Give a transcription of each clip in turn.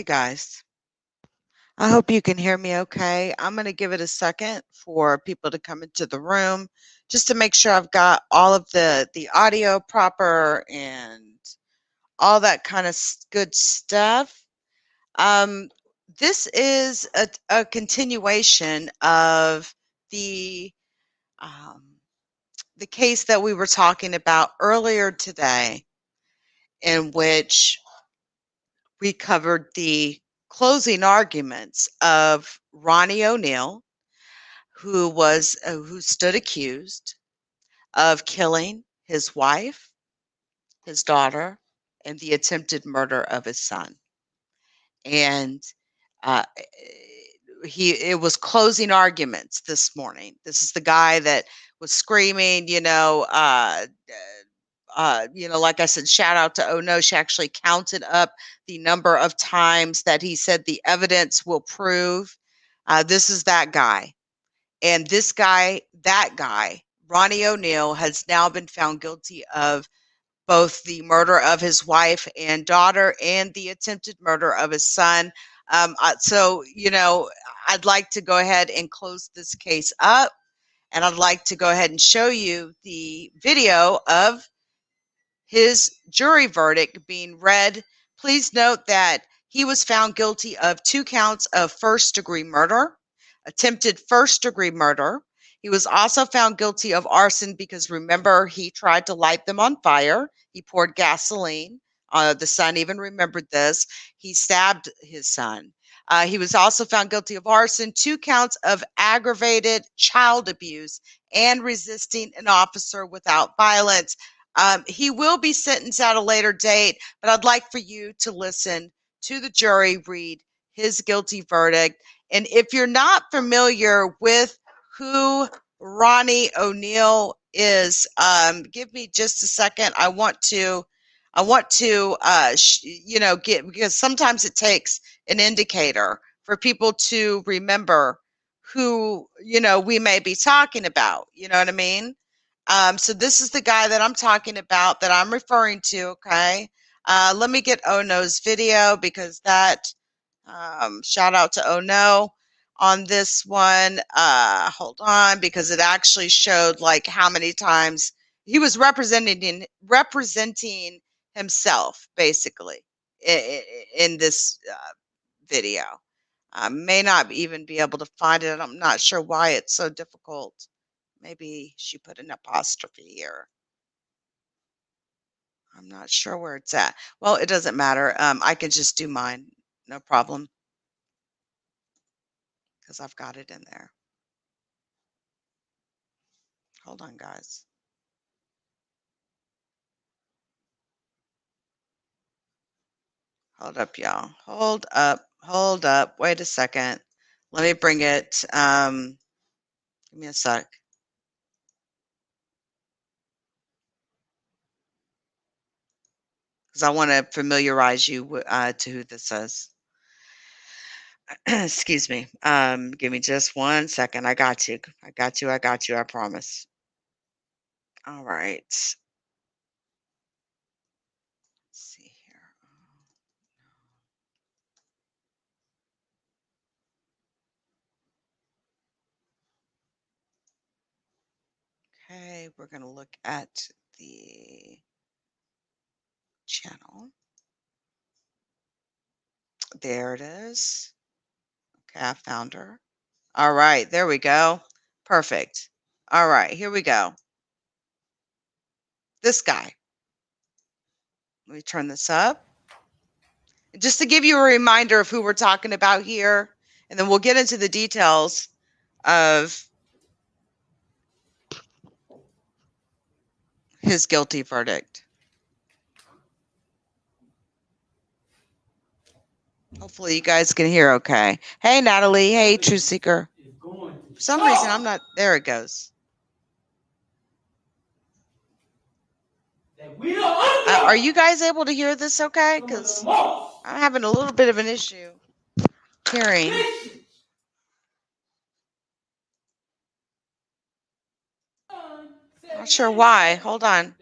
Hey guys, I hope you can hear me okay. I'm going to give it a second for people to come into the room just to make sure I've got all of the audio proper and all that kind of good stuff. Um, this is a continuation of the um, the case that we were talking about earlier today, in which we covered the closing arguments of Ronnie Oneal, who stood accused of killing his wife, his daughter, and the attempted murder of his son. And uh, it was closing arguments this morning. This is the guy that was screaming, like I said, shout out to Oh No. She actually counted up the number of times that he said the evidence will prove. This is that guy. And that guy, Ronnie Oneal, has now been found guilty of both the murder of his wife and daughter and the attempted murder of his son. I'd like to go ahead and close this case up. And I'd like to go ahead and show you the video of his jury verdict being read. Please note that he was found guilty of 2 counts of first-degree murder, attempted first-degree murder. He was also found guilty of arson because, remember, he tried to light them on fire. He poured gasoline. The son even remembered this. He stabbed his son. He was also found guilty of arson, 2 counts of aggravated child abuse, and resisting an officer without violence. He will be sentenced at a later date, but I'd like for you to listen to the jury read his guilty verdict. And if you're not familiar with who Ronnie Oneal is, give me just a second. I want to get, because sometimes it takes an indicator for people to remember who, we may be talking about. You know what I mean? So this is the guy that I'm talking about, that I'm referring to, okay? Let me get Oh No's video, because that, shout out to Oh No on this one. Hold on, because it actually showed like how many times he was representing himself, basically, in this video. I may not even be able to find it. I'm not sure why it's so difficult. Maybe she put an apostrophe here. I'm not sure where it's at. Well, it doesn't matter. I can just do mine. No problem. Because I've got it in there. Hold on, guys. Hold up, y'all. Hold up. Hold up. Wait a second. Let me bring it. Give me a sec. Because I want to familiarize you to who this is. Excuse me. Give me just one second. I got you. I got you. I got you. I promise. All right. Let's see here. Okay, we're going to look at the channel. There it is. Okay, I found her. All right, there we go. Perfect. All right, here we go. This guy. Let me turn this up. Just to give you a reminder of who we're talking about here, and then we'll get into the details of his guilty verdict. Hopefully you guys can hear okay. Hey, Natalie. Hey, Truth Seeker. For some reason, I'm not. There it goes. Are you guys able to hear this okay? Because I'm having a little bit of an issue hearing. Not sure why. Hold on.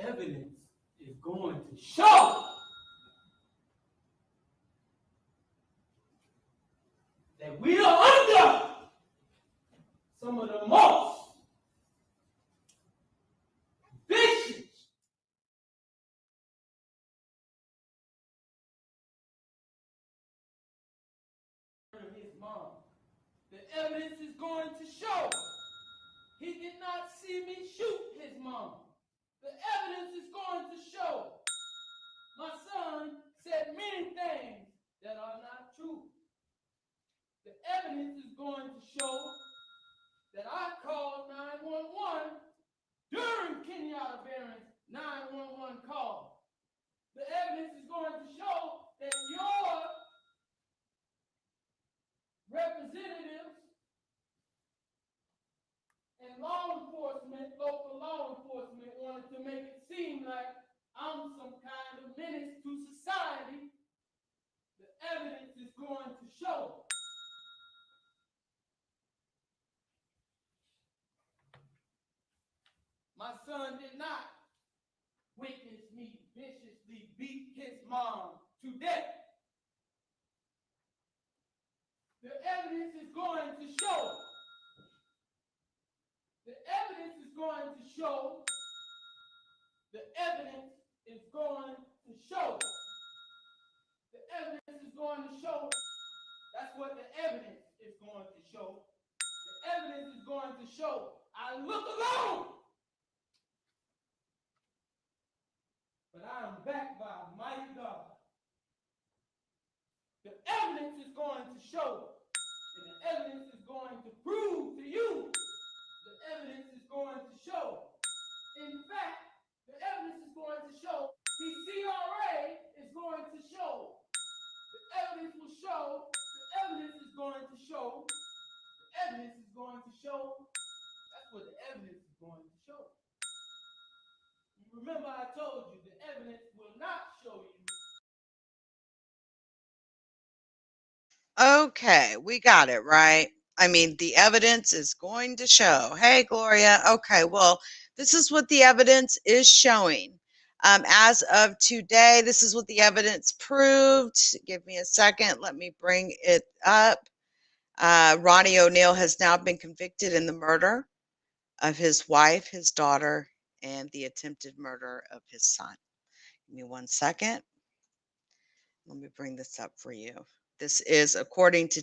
evidence is going to show that we are under some of the most vicious of his mom. The evidence is going to show he did not see me shoot his mom. The evidence is going to show my son said many things that are not true. The evidence is going to show that I called 911 during Kenyatta Barron's 911 call. The evidence is going to show that your representatives and law enforcement, local law enforcement, wanted to make it seem like I'm some kind of menace to society. The evidence is going to show my son did not witness me viciously beat his mom to death. The evidence is going to show. The evidence is going to show. The evidence is going to show. The evidence is going to show. That's what the evidence is going to show. The evidence is going to show. I look alone, but I am backed by a mighty God. The evidence is going to show, and the evidence is going to prove to you. The evidence is going to show. In fact, the evidence is going to show. The CRA is going to show. The evidence will show. The evidence is going to show. The evidence is going to show. That's what the evidence is going to show. Remember, I told you the evidence will not show you. Okay, we got it, right? I mean, the evidence is going to show. Hey, Gloria. Okay, well, this is what the evidence is showing. As of today, this is what the evidence proved. Give me a second. Let me bring it up. Ronnie Oneal has now been convicted in the murder of his wife, his daughter, and the attempted murder of his son. Give me 1 second. Let me bring this up for you. This is according to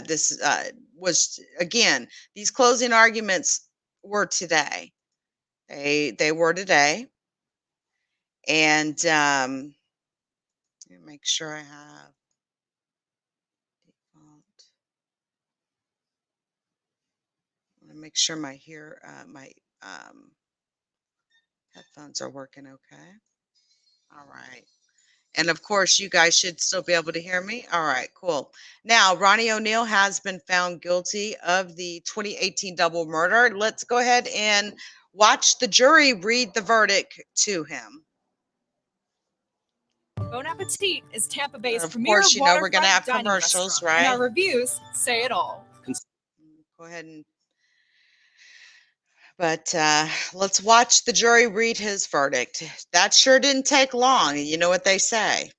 this was again, these closing arguments were today. They were today, and let me make sure I have default. I want to make sure my headphones are working okay. All right. And of course, you guys should still be able to hear me. All right, cool. Now, Ronnie Oneal has been found guilty of the 2018 double murder. Let's go ahead and watch the jury read the verdict to him. Bon Appetit is Tampa Bay's Of premier course, you know we're going to waterfront have dining commercials, restaurant, and our right? reviews say it all. Go ahead and, but let's watch the jury read his verdict. That sure didn't take long. You know what they say.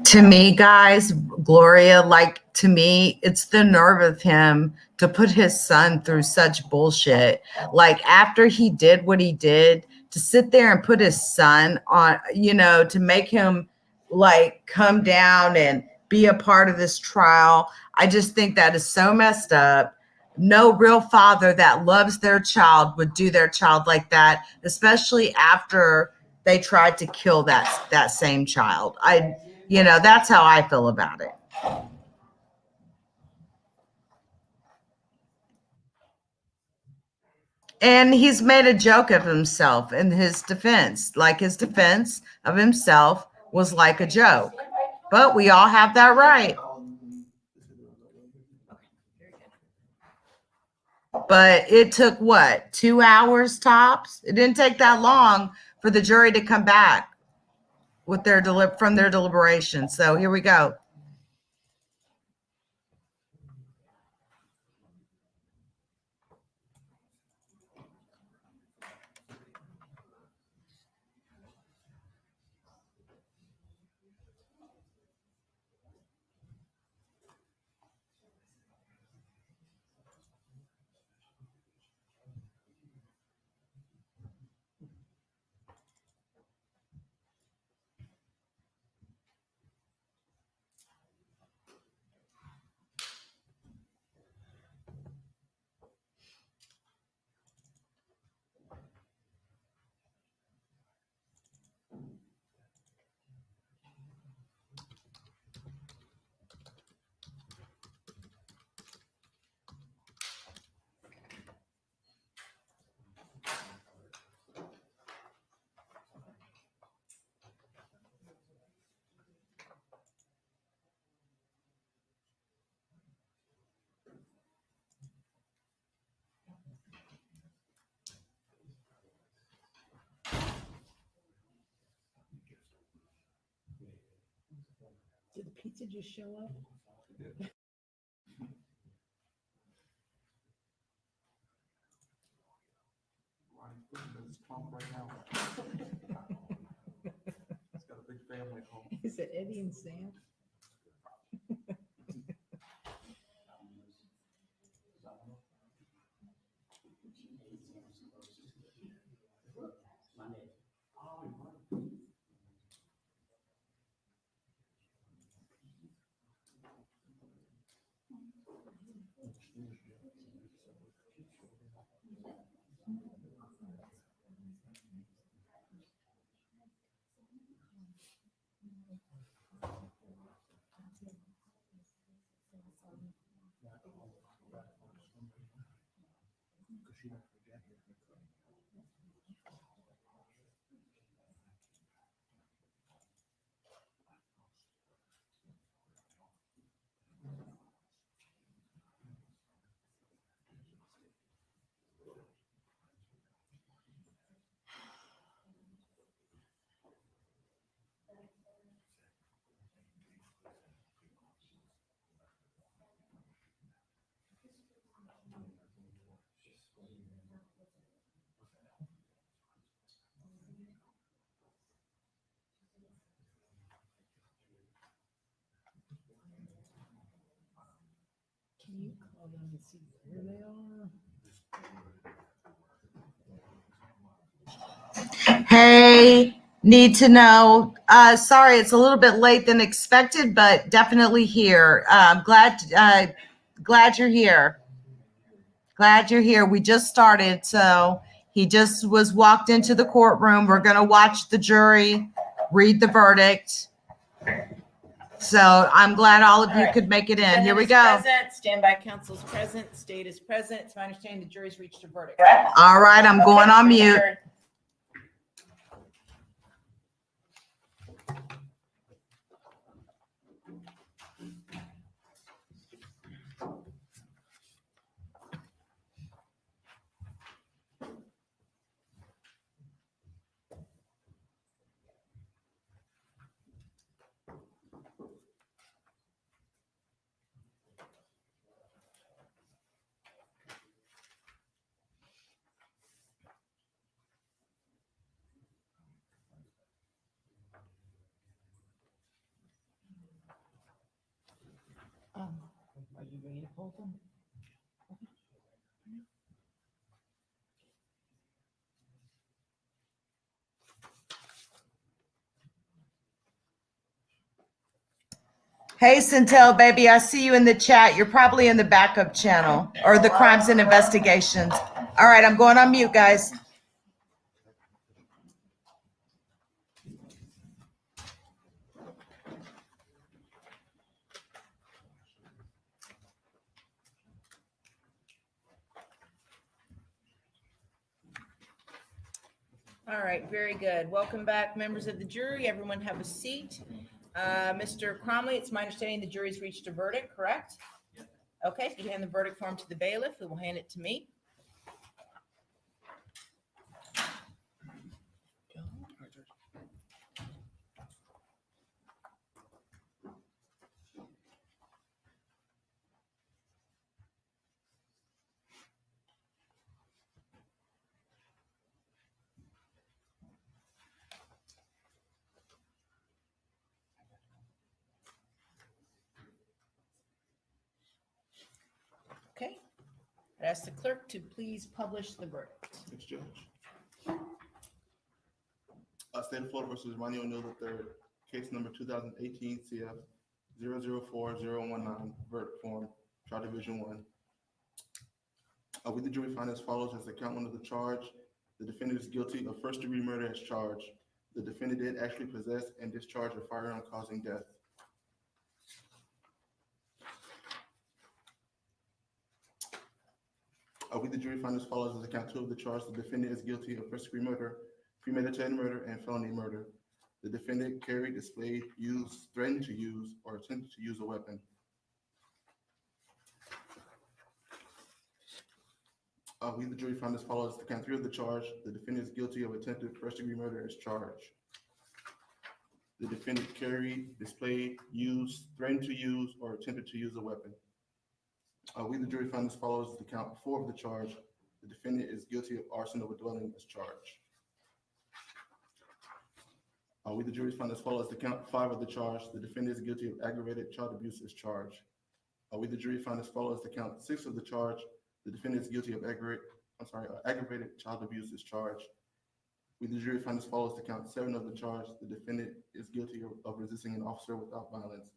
To me, guys, Gloria, like to me, it's the nerve of him to put his son through such bullshit. Like after he did what he did, to sit there and put his son on, to make him like come down and be a part of this trial. I just think that is so messed up. No real father that loves their child would do their child like that, especially after they tried to kill that same child. That's how I feel about it. And he's made a joke of himself in his defense. Like his defense of himself was like a joke. But we all have that right. But it took what, 2 hours tops? It didn't take that long for the jury to come back with from their deliberation. So here we go. Did the pizza just show up? Is it Eddie and Sam? Can you call them and see where they are? Hey, need to know. Sorry, it's a little bit late than expected, but definitely here. Glad you're here. Glad you're here. We just started, so he just was walked into the courtroom. We're going to watch the jury read the verdict. So I'm glad all of you could make it in. Here we go. Present, standby counsel's present, state is present. It's my understanding the jury's reached a verdict. All right, I'm going on mute. hold them. Hey, Centel, baby, I see you in the chat. You're probably in the backup channel or the crimes and investigations. All right, I'm going on mute, guys. All right, very good. Welcome back, members of the jury. Everyone have a seat. Mr. Cromley, it's my understanding the jury's reached a verdict, correct? Okay, if you hand the verdict form to the bailiff, who will hand it to me. Okay, I ask the clerk to please publish the verdict. Yes, Judge. State of Florida versus Ronnie Oneal III, case number 2018 CF 004019, verdict form, trial division 1. We, the jury, find as follows: as the count 1 of the charge, the defendant is guilty of first-degree murder as charged. The defendant did actually possess and discharge a firearm causing death. We, the jury, find as follows: as the count 2 of the charge, the defendant is guilty of first-degree murder, premeditated murder, and felony murder. The defendant carried, displayed, used, threatened to use, or attempted to use a weapon. We, the jury, find as follows: the count 3 of the charge, the defendant is guilty of attempted first-degree murder as charged. The defendant carried, displayed, used, threatened to use, or attempted to use a weapon. We, the jury, find as follows: the count 4 of the charge, the defendant is guilty of arson of a dwelling as charged. We, the jury, find as follows: the count 5 of the charge, the defendant is guilty of aggravated child abuse as charged. We, the jury, find as follows: the count 6 of the charge, the defendant is guilty of aggravated child abuse as charged. We, the jury, find as follows: the count 7 of the charge, the defendant is guilty of resisting an officer without violence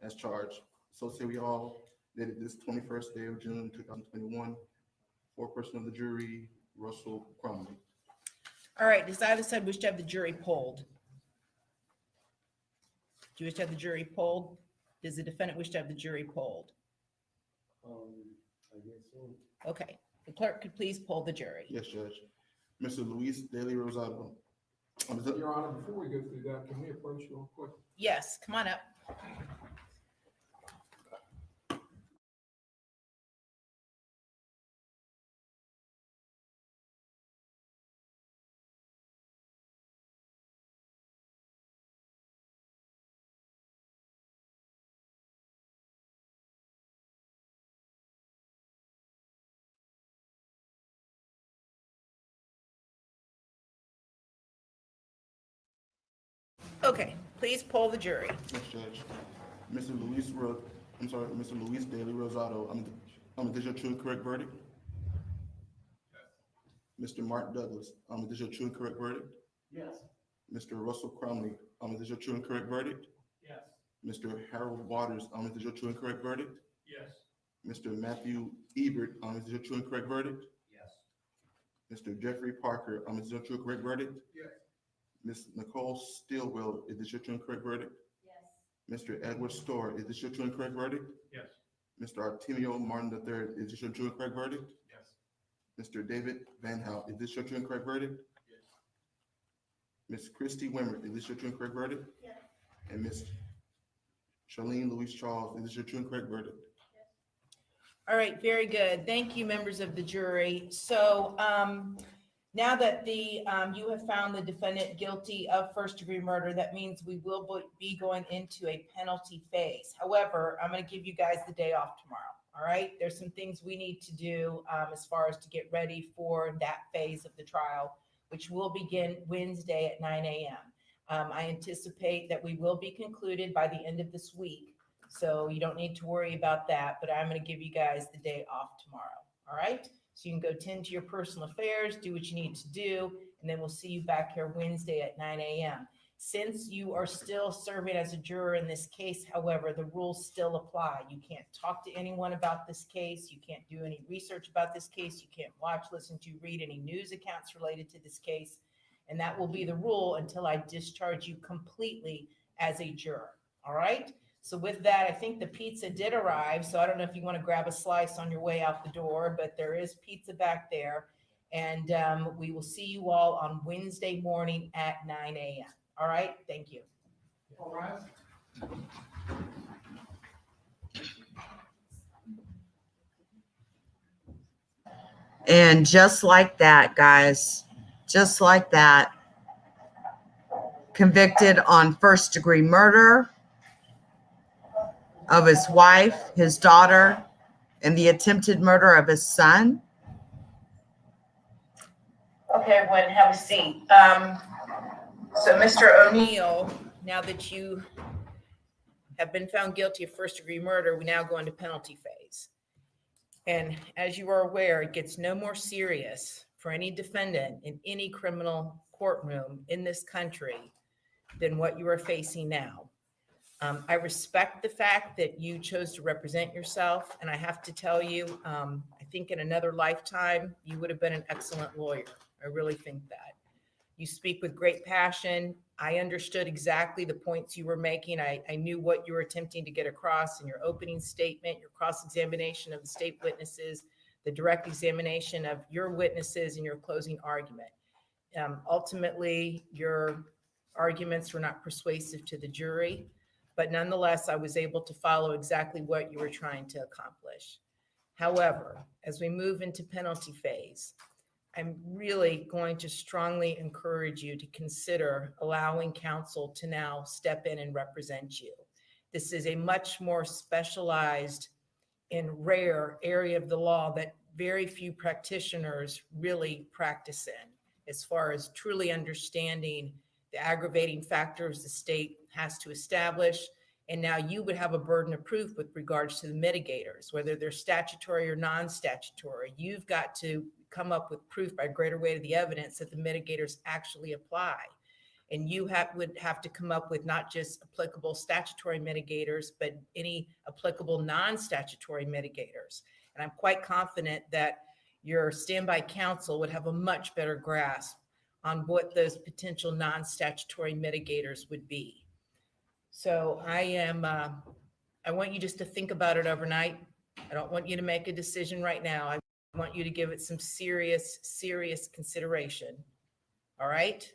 as charged. So say we all dated this 21st day of June 2021. Foreperson of the jury, Russell Cromley. All right, does either side wish to have the jury polled? Do you wish to have the jury polled? Does the defendant wish to have the jury polled? I guess so. Okay, the clerk could please poll the jury. Yes, Judge. Mr. Luis Daly Rosado. Your Honor, before we go through that, can we approach you real quick? Yes, come on up. Okay, please poll the jury. Yes, Judge. Mr. Luis Daly Rosado. Is this your true and correct verdict? Mr. Mark Douglas. Is this your true and correct verdict? Yes. Mr. Russell Cromley. Is this your true and correct verdict? Yes. Mr. Harold Waters. Is this your true and correct verdict? Yes. Mr. Matthew Ebert. Is this your true and correct verdict? Yes. Mr. Jeffrey Parker. Is this your true and correct verdict? Yes. Ms. Nicole Stillwell. Is this your true and correct verdict? Yes. Mr. Edward Storr. Is this your true and correct verdict? Yes. Mr. Artemio Martin III. Is this your true and correct verdict? Yes. Mr. David Van Hout. Is this your true and correct verdict? Yes. Ms. Christy Wimmer. Is this your true and correct verdict? Yes. And Ms. Charlene Louise Charles. Is this your true and correct verdict? All right, very good. Thank you, members of the jury. So now that you have found the defendant guilty of first-degree murder, that means we will be going into a penalty phase. However, I'm going to give you guys the day off tomorrow. All right, there's some things we need to do as far as to get ready for that phase of the trial, which will begin Wednesday at 9 a.m. I anticipate that we will be concluded by the end of this week. So you don't need to worry about that, but I'm going to give you guys the day off tomorrow. All right. So you can go tend to your personal affairs, do what you need to do, and then we'll see you back here Wednesday at 9 a.m. Since you are still serving as a juror in this case, however, the rules still apply. You can't talk to anyone about this case. You can't do any research about this case. You can't watch, listen to, read any news accounts related to this case. And that will be the rule until I discharge you completely as a juror. All right. So with that, I think the pizza did arrive. So I don't know if you want to grab a slice on your way out the door, but there is pizza back there. And we will see you all on Wednesday morning at 9 a.m. All right. Thank you. All right. And just like that, guys, just like that, convicted on first-degree murder of his wife, his daughter, and the attempted murder of his son. Okay, everyone, have a seat. So Mr. Oneal, now that you have been found guilty of first-degree murder, we now go into penalty phase. And as you are aware, it gets no more serious for any defendant in any criminal courtroom in this country than what you are facing now. I respect the fact that you chose to represent yourself, and I have to tell you, I think in another lifetime, you would have been an excellent lawyer. I really think that. You speak with great passion. I understood exactly the points you were making. I knew what you were attempting to get across in your opening statement, your cross-examination of the state witnesses, the direct examination of your witnesses, and your closing argument. Ultimately, your arguments were not persuasive to the jury, but nonetheless, I was able to follow exactly what you were trying to accomplish. However, as we move into penalty phase, I'm really going to strongly encourage you to consider allowing counsel to now step in and represent you. This is a much more specialized and rare area of the law that very few practitioners really practice in, as far as truly understanding the aggravating factors the state has to establish. And now you would have a burden of proof with regards to the mitigators, whether they're statutory or non-statutory. You've got to come up with proof by greater weight of the evidence that the mitigators actually apply. And you would have to come up with not just applicable statutory mitigators, but any applicable non-statutory mitigators. And I'm quite confident that your standby counsel would have a much better grasp on what those potential non-statutory mitigators would be. So I want you just to think about it overnight. I don't want you to make a decision right now. I want you to give it some serious consideration. All right?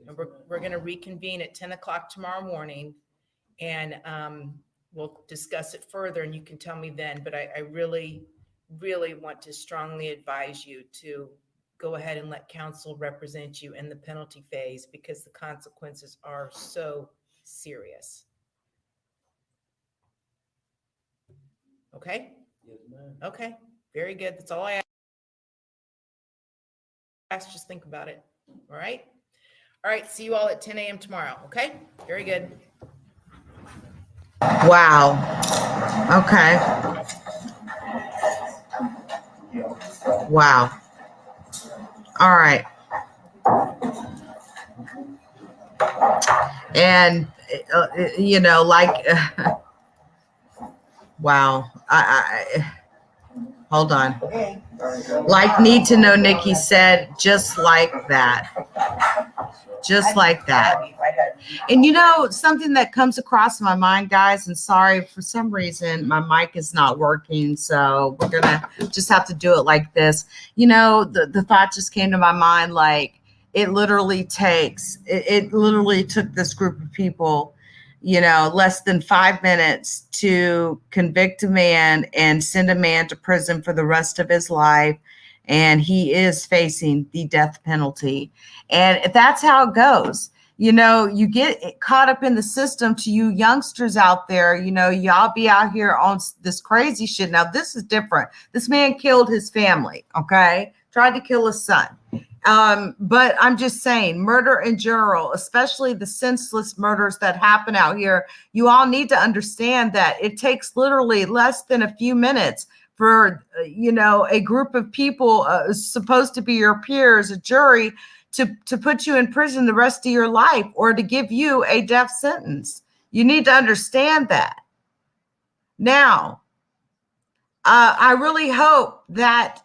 And we're going to reconvene at 10 o'clock tomorrow morning, and we'll discuss it further, and you can tell me then. But I really want to strongly advise you to go ahead and let counsel represent you in the penalty phase, because the consequences are so serious. Okay? Yes, ma'am. Okay, very good. That's all I asked. Just think about it. All right? All right, see you all at 10 a.m. tomorrow. Okay? Very good. Wow. Okay. Wow. All right. And, you know, like, wow. Hold on. Like Need to Know Nikki said, just like that. Just like that. And you know, something that comes across my mind, guys, and sorry, for some reason, my mic is not working. So we're going to just have to do it like this. You know, the thought just came to my mind, like it literally took this group of people, you know, less than 5 minutes to convict a man and send a man to prison for the rest of his life. And he is facing the death penalty. And that's how it goes. You know, you get caught up in the system. To you youngsters out there, you know, y'all be out here on this crazy shit. Now, this is different. This man killed his family, okay? Tried to kill his son. But I'm just saying, murder in general, especially the senseless murders that happen out here, you all need to understand that it takes literally less than a few minutes for, a group of people supposed to be your peers, a jury, to put you in prison the rest of your life or to give you a death sentence. You need to understand that. Now, I really hope that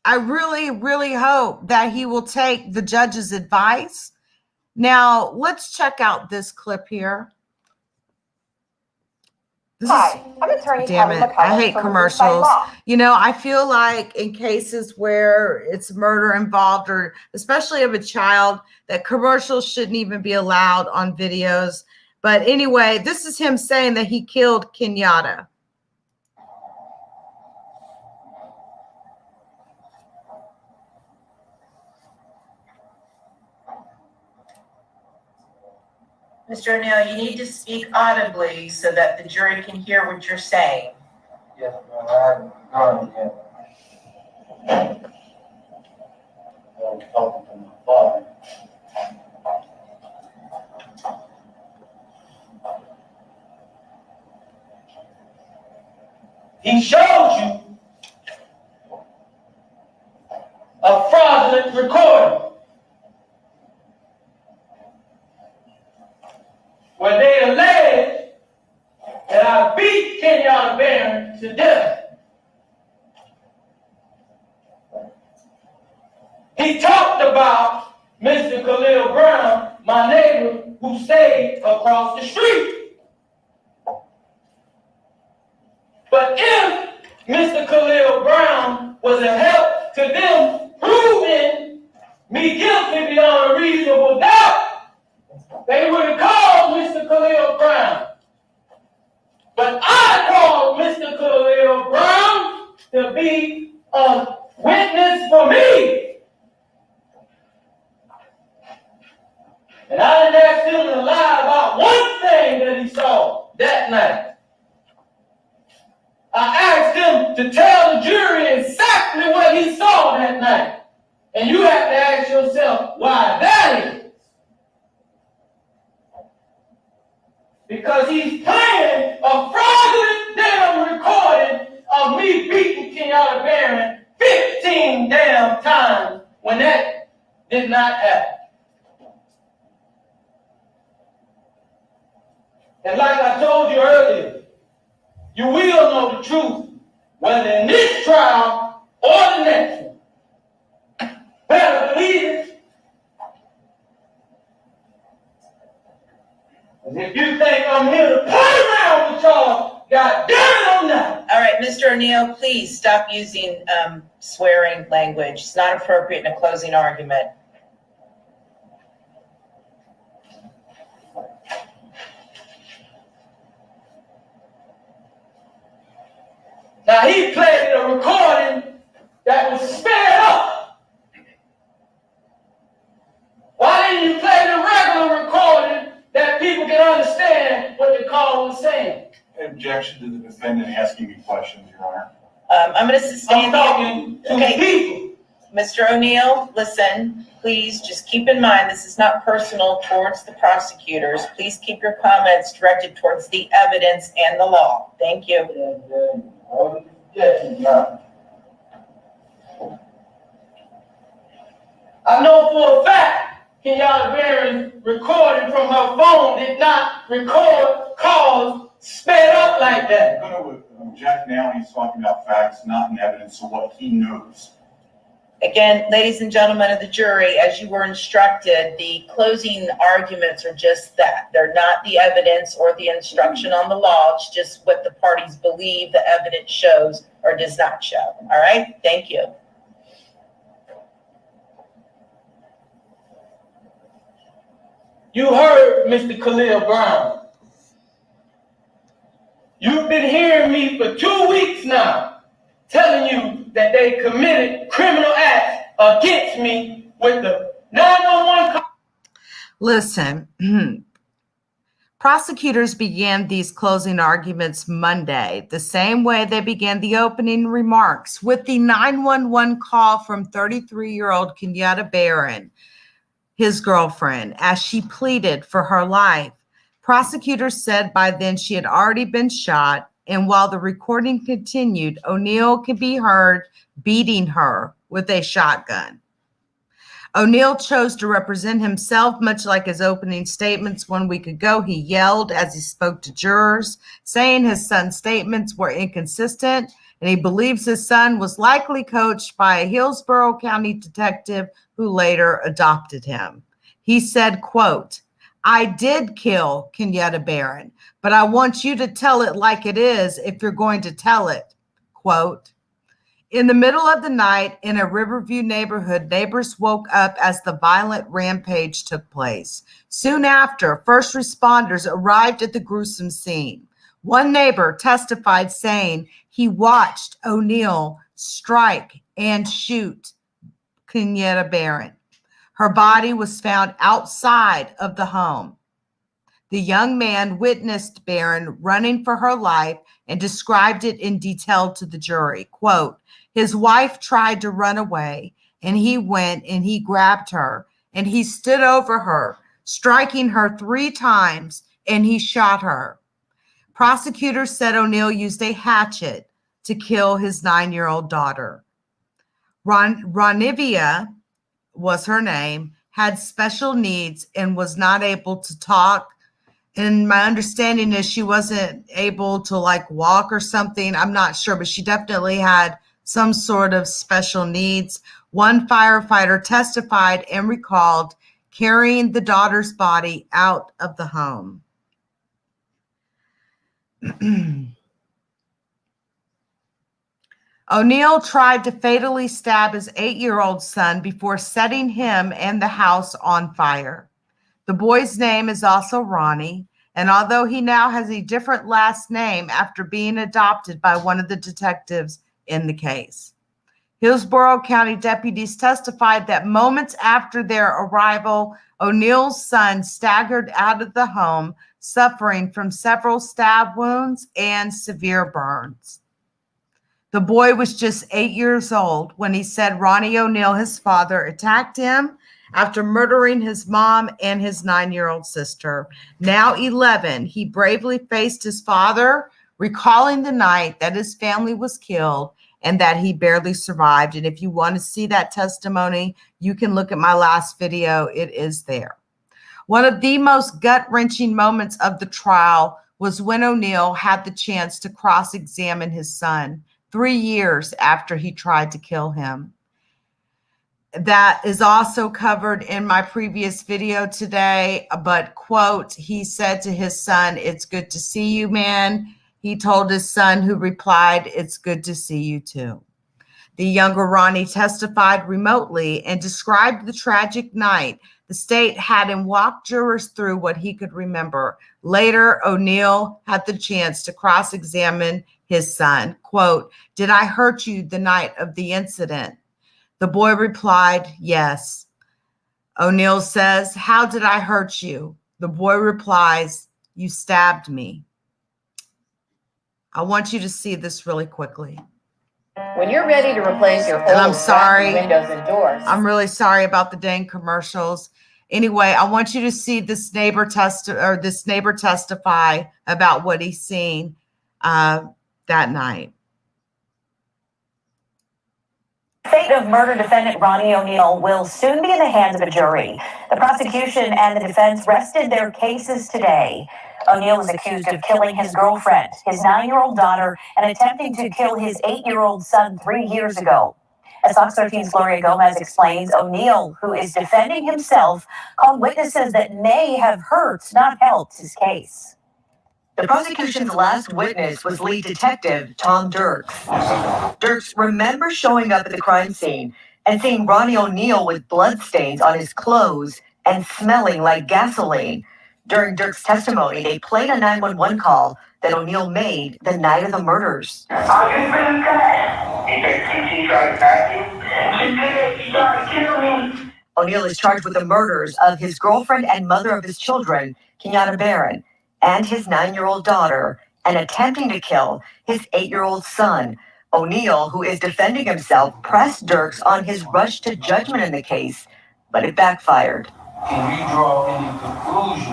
I really, really hope that he will take the judge's advice. Now, let's check out this clip here. Hi, I'm attorney Damn Kevin it. I McCullough hate from commercials. Law. I feel like in cases where it's murder involved, or especially of a child, that commercials shouldn't even be allowed on videos. But anyway, this is him saying that he killed Kenyatta. Mr. O'Neill, you need to speak audibly so that the jury can hear what you're saying. Yes, ma'am, I haven't gone yet. I'm talking to my father. He showed you a fraudulent recording where they allege that I beat Kenyatta Barron to death. He talked about Mr. Khalil Brown, my neighbor who stayed across the street. But if Mr. Khalil Brown was a help to them proving me guilty beyond a reasonable doubt, they would have called Mr. Khalil Brown. But I called Mr. Khalil Brown to be a witness for me. And I didn't ask him to lie about one thing that he saw that night. I asked him to tell the jury exactly what he saw that night. And you have to ask yourself why that is. Because he's playing a fraudulent damn recording of me beating Kenyatta Barron 15 damn times when that did not happen. And like I told you earlier, you will know the truth, whether in this trial or the next one. Better believe it. And if you think I'm here to play around with y'all, God damn it, I'm not. All right, Mr. O'Neill, please stop using swearing language. It's not appropriate in a closing argument. Now he played a recording that was sped up. Why didn't you play the regular recording that people can understand what the caller was saying? Objection to the defendant asking me questions, Your Honor. I'm going to sustain I'm talking to people. Mr. O'Neill, listen, please just keep in mind this is not personal towards the prosecutors. Please keep your comments directed towards the evidence and the law. Thank you. I know for a fact Kenyatta Barron's recording from her phone did not record calls sped up like that. I'm going to object now. He's talking about facts, not in evidence of what he knows. Again, ladies and gentlemen of the jury, as you were instructed, the closing arguments are just that. They're not the evidence or the instruction on the law. It's just what the parties believe the evidence shows or does not show. All right? Thank you. You heard Mr. Khalil Brown. You've been hearing me for 2 weeks now, telling you that they committed criminal acts against me with the 911 call. Listen, Prosecutors began these closing arguments Monday, the same way they began the opening remarks, with the 911 call from 33-year-old Kenyatta Barron, his girlfriend, as she pleaded for her life. Prosecutors said by then she had already been shot, and while the recording continued, Oneal could be heard beating her with a shotgun. Oneal chose to represent himself, much like his opening statements 1 week ago. He yelled as he spoke to jurors, saying his son's statements were inconsistent, and he believes his son was likely coached by a Hillsborough County detective who later adopted him. He said, quote, "I did kill Kenyatta Barron, but I want you to tell it like it is if you're going to tell it." Quote, "In the middle of the night in a Riverview neighborhood, neighbors woke up as the violent rampage took place. Soon after, first responders arrived at the gruesome scene. One neighbor testified saying he watched Oneal strike and shoot Kenyatta Barron. Her body was found outside of the home. The young man witnessed Barron running for her life and described it in detail to the jury. Quote, "His wife tried to run away, and he went and he grabbed her, and he stood over her, striking her 3 times, and he shot her." Prosecutors said Oneal used a hatchet to kill his 9-year-old daughter. Ronivia was her name, had special needs and was not able to talk. And my understanding is she wasn't able to like walk or something. I'm not sure, but she definitely had some sort of special needs. One firefighter testified and recalled carrying the daughter's body out of the home. Oneal tried to fatally stab his 8-year-old son before setting him and the house on fire. The boy's name is also Ronnie, and although he now has a different last name after being adopted by one of the detectives in the case. Hillsborough County deputies testified that moments after their arrival, Oneal's son staggered out of the home, suffering from several stab wounds and severe burns. The boy was just 8 years old when he said Ronnie Oneal, his father, attacked him after murdering his mom and his 9-year-old sister. Now 11, he bravely faced his father, recalling the night that his family was killed and that he barely survived. And if you want to see that testimony, you can look at my last video. It is there. One of the most gut-wrenching moments of the trial was when Oneal had the chance to cross-examine his son 3 years after he tried to kill him. That is also covered in my previous video today, but quote, he said to his son, "It's good to see you, man." He told his son, who replied, "It's good to see you too." The younger Ronnie testified remotely and described the tragic night. The state had him walk jurors through what he could remember. Later, Oneal had the chance to cross-examine his son. Quote, "Did I hurt you the night of the incident?" The boy replied, "Yes." Oneal says, "How did I hurt you?" The boy replies, "You stabbed me." I want you to see this really quickly. When you're ready to replace your And I'm old sorry. crappy windows and doors, I'm really sorry about the dang commercials. Anyway, I want you to see this neighbor testify about what he's seen that night. The fate of murder defendant Ronnie Oneal will soon be in the hands of a jury. The prosecution and the defense rested their cases today. Oneal is accused of killing his girlfriend, his 9-year-old daughter, and attempting to kill his 8-year-old son 3 years ago. As Fox 13's Gloria Gomez explains, Oneal, who is defending himself, called witnesses that may have hurt, not helped, his case. The prosecution's last witness was lead detective Tom Dirks. Dirks remembers showing up at the crime scene and seeing Ronnie Oneal with bloodstains on his clothes and smelling like gasoline. During Dirks' testimony, they played a 911 call that Oneal made the night of the murders. He tried to attack you? She did. She tried to kill me. Oneal is charged with the murders of his girlfriend and mother of his children, Kenyatta Barron. and his 9-year-old daughter and attempting to kill his 8-year-old son. Oneal, who is defending himself, pressed Dirks on his rush to judgment in the case, but it backfired. Can you draw any conclusions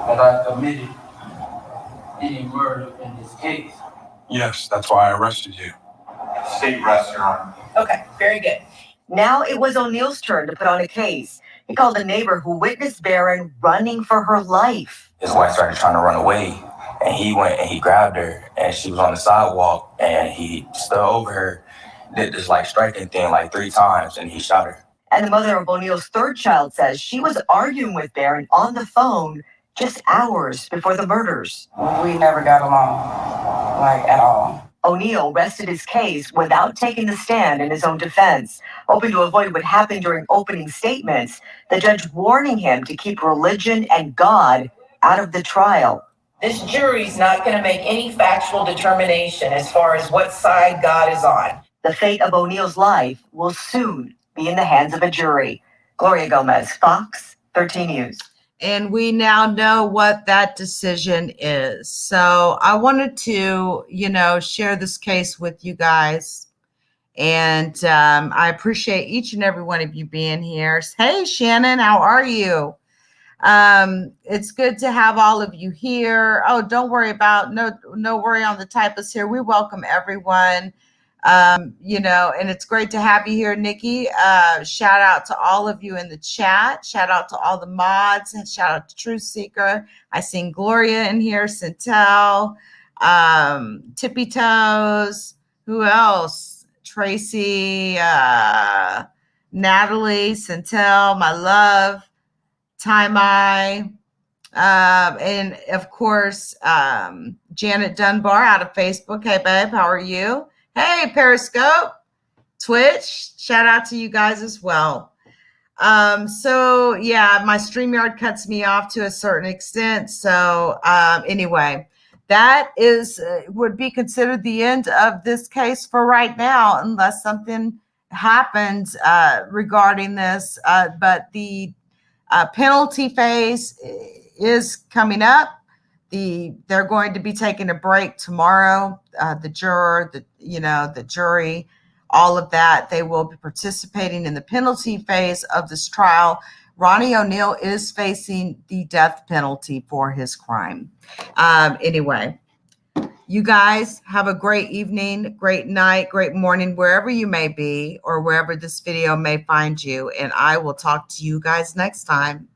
that I committed any murder in this case? Yes, that's why I arrested you. State rests, Your Honor. Okay, very good. Now it was O'Neal's turn to put on a case. He called a neighbor who witnessed Barron running for her life. His wife started trying to run away, and he went and he grabbed her, and she was on the sidewalk, and he stood over her, did this like striking thing like 3 times, and he shot her. And the mother of O'Neal's third child says she was arguing with Barron on the phone just hours before the murders. We never got along, like at all. Oneal rested his case without taking the stand in his own defense, hoping to avoid what happened during opening statements, the judge warning him to keep religion and God out of the trial. This jury's not going to make any factual determination as far as what side God is on. The fate of O'Neal's life will soon be in the hands of a jury. Gloria Gomez, Fox 13 News. And we now know what that decision is. So I wanted to, share this case with you guys. And I appreciate each and every one of you being here. Hey, Shannon, how are you? It's good to have all of you here. Oh, don't worry about, no worry on the typists here. We welcome everyone. And it's great to have you here, Nikki. Shout out to all of you in the chat. Shout out to all the mods, and shout out to Truth Seeker. I seen Gloria in here, Centel, Tippy Toes. Who else? Tracy, Natalie, Centel, my love, Taimai, and of course, Janet Dunbar out of Facebook. Hey, babe, how are you? Hey, Periscope, Twitch, shout out to you guys as well. So yeah, my StreamYard cuts me off to a certain extent. So anyway, that would be considered the end of this case for right now, unless something happens regarding this. But the penalty phase is coming up. They're going to be taking a break tomorrow. The juror, the jury, all of that, they will be participating in the penalty phase of this trial. Ronnie Oneal is facing the death penalty for his crime. Anyway, you guys have a great evening, great night, great morning, wherever you may be or wherever this video may find you. And I will talk to you guys next time.